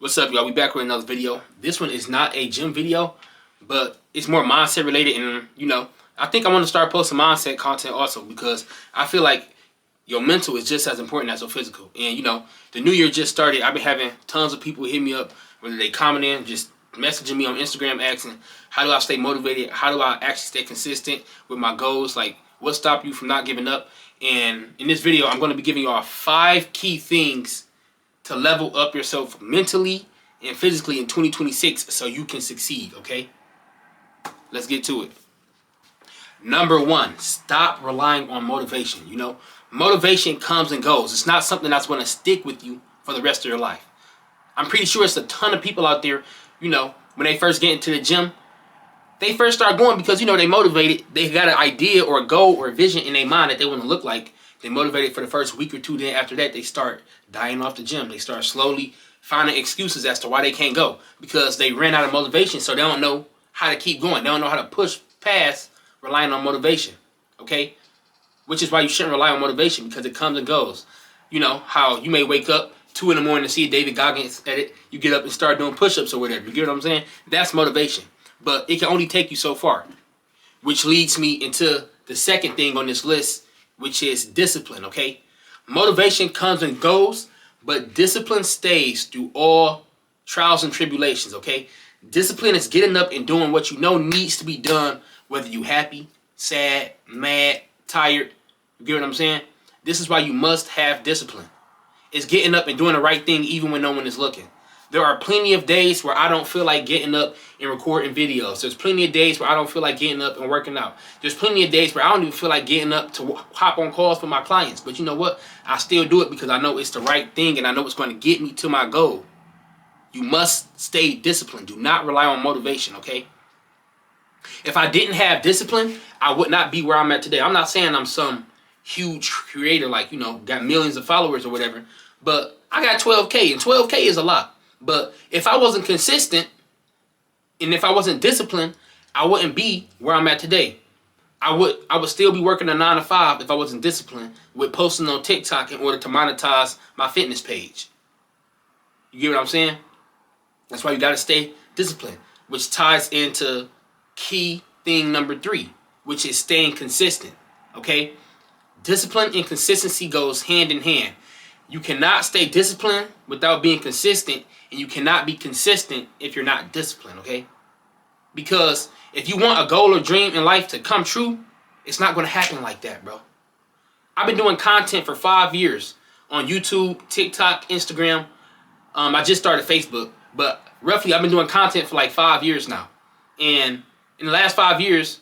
What's up, y'all? We back with another video. This one is not a gym video, but it's more mindset related, and I think I want to start posting mindset content also because I feel like your mental is just as important as your physical. And the new year just started. I've been having tons of people hit me up, whether they commenting, just messaging me on Instagram asking, how do I stay motivated? How do I actually stay consistent with my goals? Like, what stopped you from not giving up? And in this video, I'm going to be giving y'all 5 key things to level up yourself mentally and physically in 2026 so you can succeed, okay? Let's get to it. Number 1, stop relying on motivation. Motivation comes and goes. It's not something that's going to stick with you for the rest of your life. I'm pretty sure it's a ton of people out there, when they first get into the gym, they first start going because, they motivated. They got an idea or a goal or a vision in their mind that they want to look like. They motivated for the first week or two. Then after that, they start dying off the gym. They start slowly finding excuses as to why they can't go because they ran out of motivation. So they don't know how to keep going. They don't know how to push past relying on motivation. Okay? Which is why you shouldn't rely on motivation because it comes and goes. You know how you may wake up 2 in the morning to see David Goggins edit. You get up and start doing push-ups or whatever. You get what I'm saying? That's motivation. But it can only take you so far. Which leads me into the second thing on this list, which is discipline, okay? Motivation comes and goes, but discipline stays through all trials and tribulations, okay? Discipline is getting up and doing what you know needs to be done, whether you happy, sad, mad, tired. You get what I'm saying? This is why you must have discipline. It's getting up and doing the right thing even when no one is looking. There are plenty of days where I don't feel like getting up and recording videos. There's plenty of days where I don't feel like getting up and working out. There's plenty of days where I don't even feel like getting up to hop on calls for my clients. But you know what? I still do it because I know it's the right thing and I know it's going to get me to my goal. You must stay disciplined. Do not rely on motivation, okay? If I didn't have discipline, I would not be where I'm at today. I'm not saying I'm some huge creator like, got millions of followers or whatever. But I got 12K and 12K is a lot. But if I wasn't consistent and if I wasn't disciplined, I wouldn't be where I'm at today. I would still be working a 9 to 5 if I wasn't disciplined with posting on TikTok in order to monetize my fitness page. You get what I'm saying? That's why you got to stay disciplined, which ties into key thing number 3, which is staying consistent, okay? Discipline and consistency goes hand in hand. You cannot stay disciplined without being consistent, and you cannot be consistent if you're not disciplined, okay? Because if you want a goal or dream in life to come true, it's not going to happen like that, bro. I've been doing content for 5 years on YouTube, TikTok, Instagram. I just started Facebook, but roughly I've been doing content for like 5 years now. And in the last 5 years,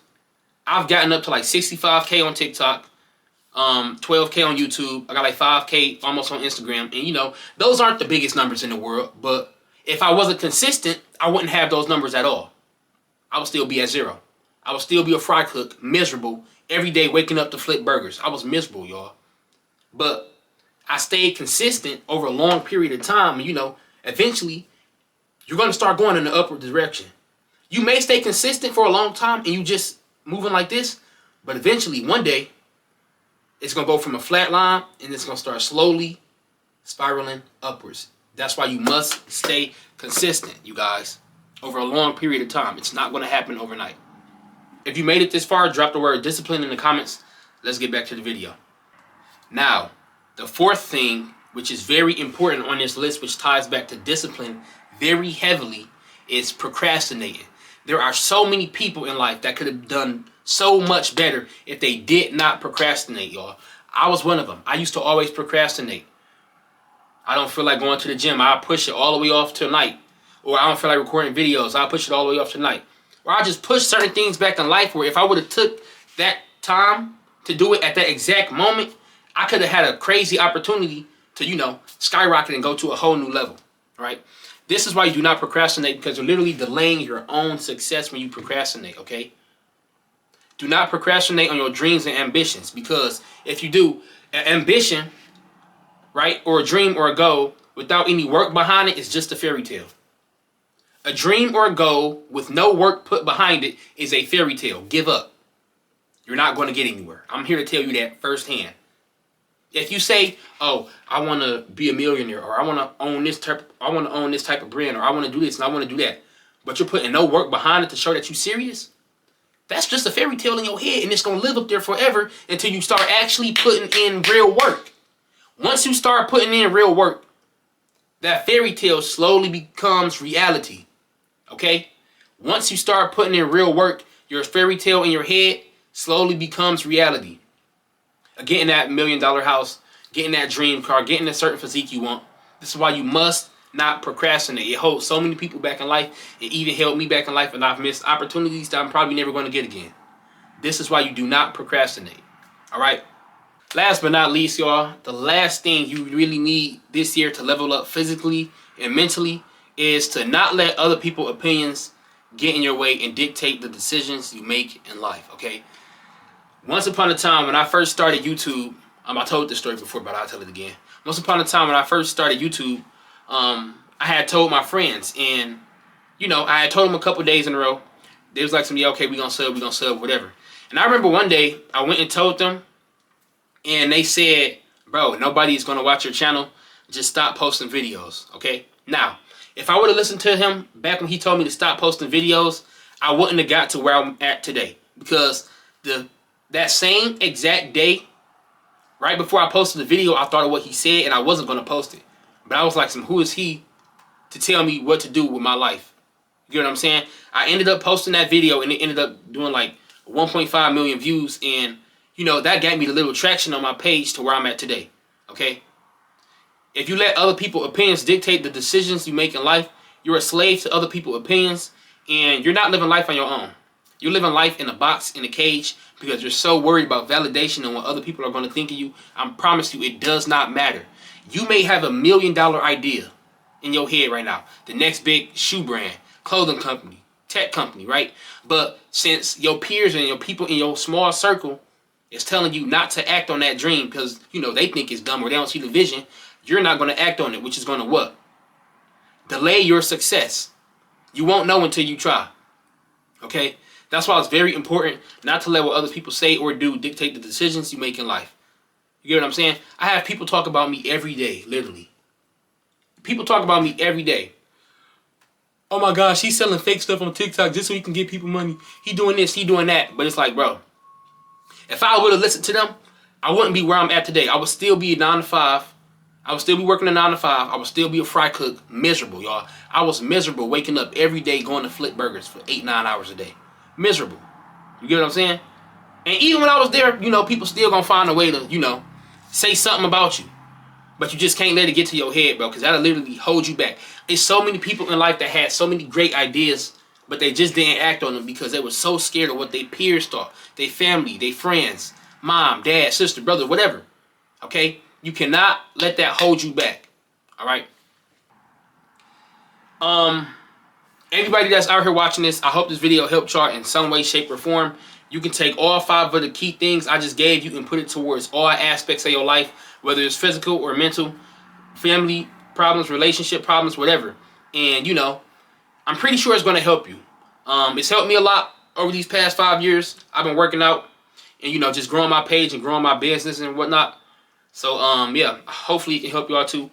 I've gotten up to like 65K on TikTok. 12K on YouTube. I got like 5K almost on Instagram. And those aren't the biggest numbers in the world. But if I wasn't consistent, I wouldn't have those numbers at all. I would still be at 0. I would still be a fry cook, miserable, every day waking up to flip burgers. I was miserable, y'all. But I stayed consistent over a long period of time. And eventually, you're going to start going in the upward direction. You may stay consistent for a long time and you just moving like this. But eventually, one day, it's going to go from a flat line and it's going to start slowly spiraling upwards. That's why you must stay consistent, you guys, over a long period of time. It's not going to happen overnight. If you made it this far, drop the word discipline in the comments. Let's get back to the video. Now, the 4th thing, which is very important on this list, which ties back to discipline very heavily, is procrastinating. There are so many people in life that could have done so much better if they did not procrastinate, y'all. I was one of them. I used to always procrastinate. I don't feel like going to the gym. I'll push it all the way off tonight. Or I don't feel like recording videos. I'll push it all the way off tonight. Or I'll just push certain things back in life where if I would have took that time to do it at that exact moment, I could have had a crazy opportunity to, skyrocket and go to a whole new level, right? This is why you do not procrastinate, because you're literally delaying your own success when you procrastinate, okay? Do not procrastinate on your dreams and ambitions, because if you do, an ambition, right, or a dream or a goal without any work behind it is just a fairy tale. A dream or a goal with no work put behind it is a fairy tale. Give up. You're not going to get anywhere. I'm here to tell you that firsthand. If you say, "Oh, I want to be a millionaire," or "I want to own this type of brand," or "I want to do this and I want to do that," but you're putting no work behind it to show that you're serious, that's just a fairy tale in your head, and it's gonna live up there forever until you start actually putting in real work. Once you start putting in real work, that fairy tale slowly becomes reality. Okay? Once you start putting in real work, your fairy tale in your head slowly becomes reality. Getting that $1 million house, getting that dream car, getting a certain physique you want. This is why you must not procrastinate. It holds so many people back in life. It even held me back in life, and I've missed opportunities that I'm probably never going to get again. This is why you do not procrastinate. All right? Last but not least, y'all, the last thing you really need this year to level up physically and mentally is to not let other people's opinions get in your way and dictate the decisions you make in life, okay? Once upon a time, when I first started YouTube, I told this story before, but I'll tell it again. Once upon a time, when I first started YouTube, I had told my friends, and, you know, I had told them a couple days in a row. They was like, yeah, okay, we gonna sub, whatever. And I remember one day, I went and told them, and they said, bro, nobody's going to watch your channel. Just stop posting videos, okay? Now, if I would have listened to him back when he told me to stop posting videos, I wouldn't have got to where I'm at today. Because that same exact day, right before I posted the video, I thought of what he said, and I wasn't going to post it. But I was like, who is he to tell me what to do with my life? You know what I'm saying? I ended up posting that video, and it ended up doing like 1.5 million views, and you know, that gave me the little traction on my page to where I'm at today, okay? If you let other people's opinions dictate the decisions you make in life, you're a slave to other people's opinions, and you're not living life on your own. You're living life in a box, in a cage, because you're so worried about validation and what other people are going to think of you. I promise you, it does not matter. You may have $1 million idea in your head right now. The next big shoe brand, clothing company, tech company, right? But since your peers and your people in your small circle is telling you not to act on that dream because, you know, they think it's dumb or they don't see the vision, you're not going to act on it, which is going to what? Delay your success. You won't know until you try. Okay? That's why it's very important not to let what other people say or do dictate the decisions you make in life. You get what I'm saying? I have people talk about me every day, literally. People talk about me every day. Oh my gosh, he's selling fake stuff on TikTok just so he can get people money. He doing this, he doing that. But it's like, bro, if I would have listened to them, I wouldn't be where I'm at today. I would still be a 9 to 5. I would still be working a 9 to 5. I would still be a fry cook. Miserable, y'all. I was miserable waking up every day going to flip burgers for 8-9 hours a day. Miserable. You get what I'm saying? And even when I was there, you know, people still gonna find a way to, you know, say something about you. But you just can't let it get to your head, bro, because that'll literally hold you back. There's so many people in life that had so many great ideas, but they just didn't act on them because they were so scared of what their peers thought, their family, their friends, mom, dad, sister, brother, whatever. Okay? You cannot let that hold you back. All right? Everybody that's out here watching this, I hope this video helped y'all in some way, shape, or form. You can take all 5 of the key things I just gave you and put it towards all aspects of your life, whether it's physical or mental, family problems, relationship problems, whatever. And, you know, I'm pretty sure it's going to help you. It's helped me a lot over these past 5 years. I've been working out and, you know, just growing my page and growing my business and whatnot. So, yeah, hopefully it can help y'all too.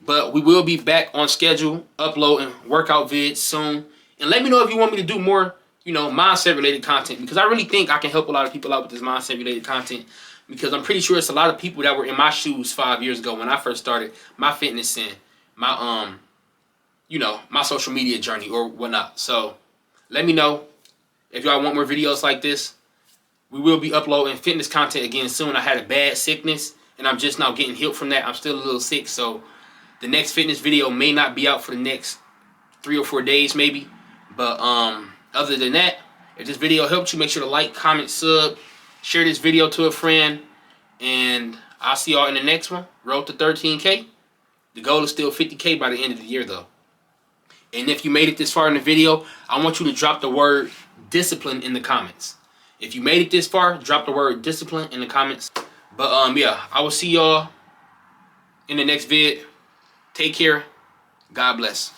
But we will be back on schedule, uploading workout vids soon. And let me know if you want me to do more, you know, mindset-related content. Because I really think I can help a lot of people out with this mindset-related content. Because I'm pretty sure it's a lot of people that were in my shoes 5 years ago when I first started my fitness and my, you know, my social media journey or whatnot. So let me know if y'all want more videos like this. We will be uploading fitness content again soon. I had a bad sickness and I'm just now getting healed from that. I'm still a little sick, so the next fitness video may not be out for the next 3 or 4 days maybe. But other than that, if this video helped you, make sure to like, comment, sub, share this video to a friend, and I'll see y'all in the next one. Road to 13K. The goal is still 50K by the end of the year though. And if you made it this far in the video, I want you to drop the word discipline in the comments. If you made it this far, drop the word discipline in the comments. But yeah, I will see y'all in the next vid. Take care. God bless.